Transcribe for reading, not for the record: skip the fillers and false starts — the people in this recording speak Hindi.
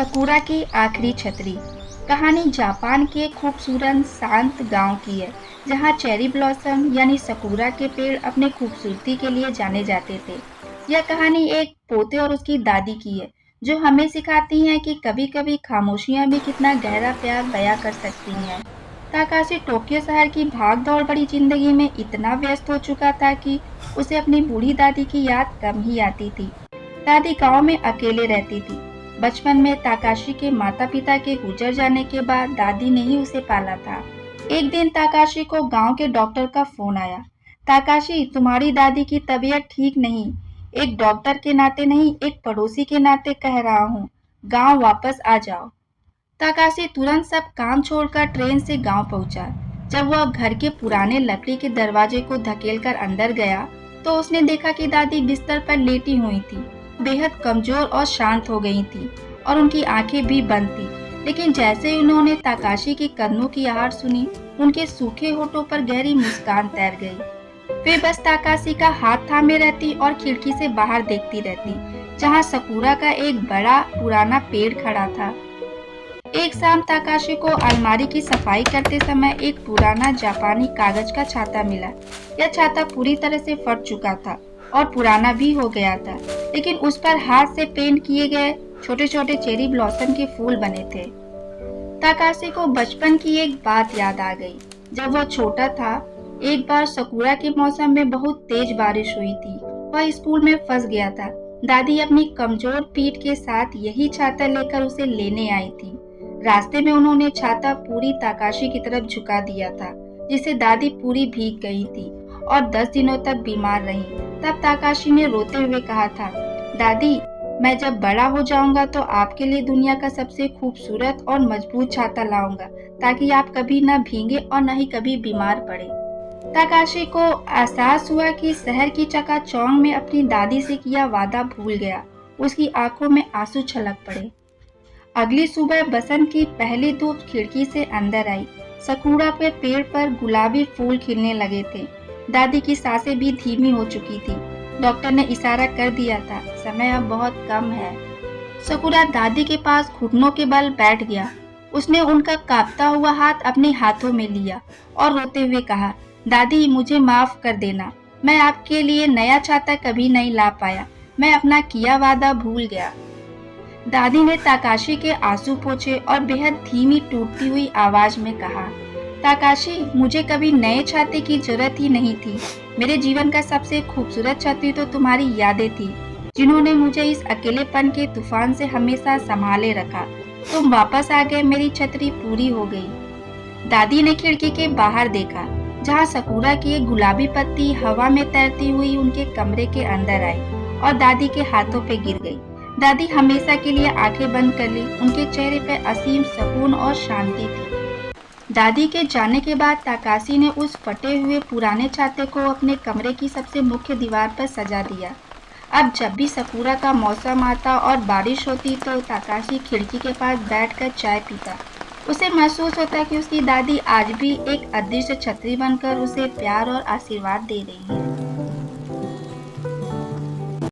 सकुरा की आखिरी छतरी। कहानी जापान के खूबसूरत शांत गांव की है, जहां चेरी ब्लॉसम यानी सकुरा के पेड़ अपने खूबसूरती के लिए जाने जाते थे। यह कहानी एक पोते और उसकी दादी की है, जो हमें सिखाती है कि कभी-कभी खामोशियां भी कितना गहरा प्यार बयां कर सकती हैं। ताकाशी टोक्यो शहर की भाग-दौड़ भरी जिंदगी में इतना व्यस्त हो चुका था कि उसे अपनी बूढ़ी दादी की याद कम ही आती थी। दादी गांव में अकेले रहती थी। बचपन में ताकाशी के माता-पिता के गुजर जाने के बाद दादी ने ही उसे पाला था। एक दिन ताकाशी को गांव के डॉक्टर का फोन आया। ताकाशी, तुम्हारी दादी की तबीयत ठीक नहीं। एक डॉक्टर के नाते नहीं, एक पड़ोसी के नाते कह रहा हूँ, गांव वापस आ जाओ। ताकाशी तुरंत सब काम छोड़कर ट्रेन से गांव पहुंचा। जब वह घर के पुराने लकड़ी के दरवाजे को धकेलकर अंदर गया, तो उसने देखा कि दादी बिस्तर पर लेटी हुई थी। बेहद कमजोर और शांत हो गई थी और उनकी आंखें भी बंद थी। लेकिन जैसे ही उन्होंने ताकाशी के कदमों की आहट सुनी, उनके सूखे होठों पर गहरी मुस्कान तैर गई। वे बस ताकाशी का हाथ थामे रहती और खिड़की से बाहर देखती रहती, जहां सकुरा का एक बड़ा पुराना पेड़ खड़ा था। एक शाम ताकाशी को अलमारी की सफाई करते समय एक पुराना जापानी कागज का छाता मिला। यह छाता पूरी तरह से फट चुका था और पुराना भी हो गया था, लेकिन उस पर हाथ से पेंट किए गए छोटे छोटे चेरी ब्लॉसम के फूल बने थे। ताकाशी को बचपन की एक बात याद आ गई। जब वह छोटा था, एक बार सकुरा के मौसम में बहुत तेज बारिश हुई थी। वह स्कूल में फंस गया था। दादी अपनी कमजोर पीठ के साथ यही छाता लेकर उसे लेने आई थी। रास्ते में उन्होंने छाता पूरी ताकाशी की तरफ झुका दिया था, जिससे दादी पूरी भीग गई थी और 10 दिनों तक बीमार रही। तब ताकाशी ने रोते हुए कहा था, दादी, मैं जब बड़ा हो जाऊंगा तो आपके लिए दुनिया का सबसे खूबसूरत और मजबूत छाता लाऊंगा, ताकि आप कभी न भीगे और न ही कभी बीमार पड़े। ताकाशी को एहसास हुआ कि शहर की चकाचौंध में अपनी दादी से किया वादा भूल गया। उसकी आंखों में आंसू छलक पड़े। अगली सुबह बसंत की पहली धूप खिड़की से अंदर आई। सकुरा पे पेड़ पर गुलाबी फूल खिलने लगे थे। दादी की सांसें भी धीमी हो चुकी थी। डॉक्टर ने इशारा कर दिया था, समय अब बहुत कम है। सकुरा दादी के पास घुटनों के बल बैठ गया। उसने उनका कांपता हुआ हाथ अपने हाथों में लिया और रोते हुए कहा, दादी, मुझे माफ कर देना। मैं आपके लिए नया छाता कभी नहीं ला पाया। मैं अपना किया वादा भूल गया। दादी ने ताकाशी के आंसू पोंछे और बेहद धीमी टूटती हुई आवाज में कहा, ताकाशी, मुझे कभी नए छाते की जरूरत ही नहीं थी। मेरे जीवन का सबसे खूबसूरत छतरी तो तुम्हारी यादें थी, जिन्होंने मुझे इस अकेलेपन के तूफान से हमेशा संभाले रखा। तुम वापस आ गए, मेरी छतरी पूरी हो गई। दादी ने खिड़की के बाहर देखा, जहाँ सकुरा की एक गुलाबी पत्ती हवा में तैरती हुई उनके कमरे के अंदर आई और दादी के हाथों पे गिर गई। दादी हमेशा के लिए आंखें बंद कर ली। उनके चेहरे पर असीम सुकून और शांति थी। दादी के जाने के बाद ताकाशी ने उस फटे हुए पुराने छाते को अपने कमरे की सबसे मुख्य दीवार पर सजा दिया। अब जब भी सकुरा का मौसम आता और बारिश होती, तो ताकाशी खिड़की के पास बैठकर चाय पीता। उसे महसूस होता कि उसकी दादी आज भी एक अदृश्य छतरी बनकर उसे प्यार और आशीर्वाद दे रही है।